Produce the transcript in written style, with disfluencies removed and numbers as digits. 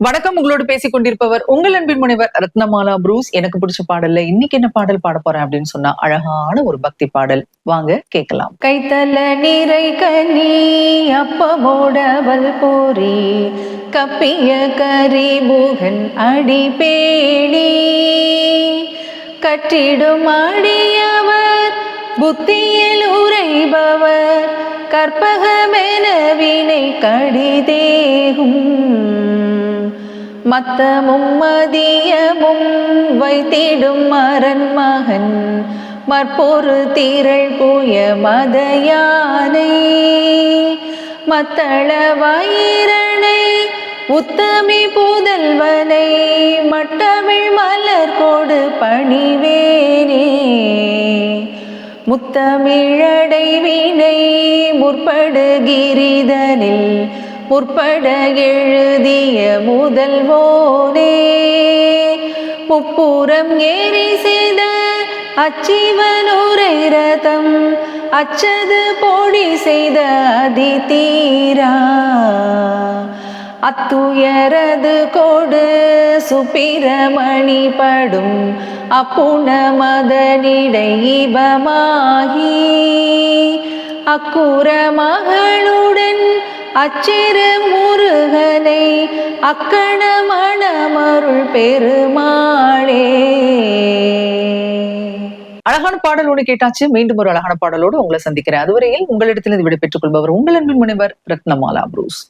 வணக்கம். உங்களோடு பேசிக் கொண்டிருப்பவர் உங்கள் அன்பின் முனைவர் ரத்னமாலா புரூஸ். எனக்கு பிடிச்ச பாடல்ல இன்னைக்கு என்ன பாடல் பாட போறேன் அப்படின்னு சொன்னா அழகான ஒரு பக்தி பாடல். வாங்க கேட்கலாம். கைத்தல நீரை கனி அப்பமோடவல் போரி கப்பிய கரிபுகன் அடிபேணி கற்றிடும் அடியவர் புத்தியில் உரைபவர் கற்பகமென வினை கடிதேகும் மத்தமும் மதியமும் வைத்திடும் அரண்மகன் மற்பொரு திரள் புய மதயானை மத்தள வயிரனை உத்தமி புதல்வனை மட்டமிழ் மலர் கொடு பணிவேனே முத்தமிழடை வினை முற்படுகிரிதனில் முற்பட எழுதிய முதல்வோனே முப்புறம் ஏறி செய்த அச்சிவனுரை ரதம் அச்சது போடி செய்த அதிதீரா அத்துயரது கோடு சுப்பிரமணி படும் அப்புண மதனிடை இபமாகி அக்குற மகளுடன் அச்சிறு முருகனை அக்கண மணமருள் பெருமாளே. அழகான பாடலோடு கேட்டாச்சு. மீண்டும் ஒரு அழகான பாடலோடு உங்களை சந்திக்கிறேன். அதுவரையில் உங்களிடத்திலிருந்து விடை பெற்றுக் கொள்பவர் உங்கள் அன்பின் முனைவர் ரத்னமாலா புரூஸ்.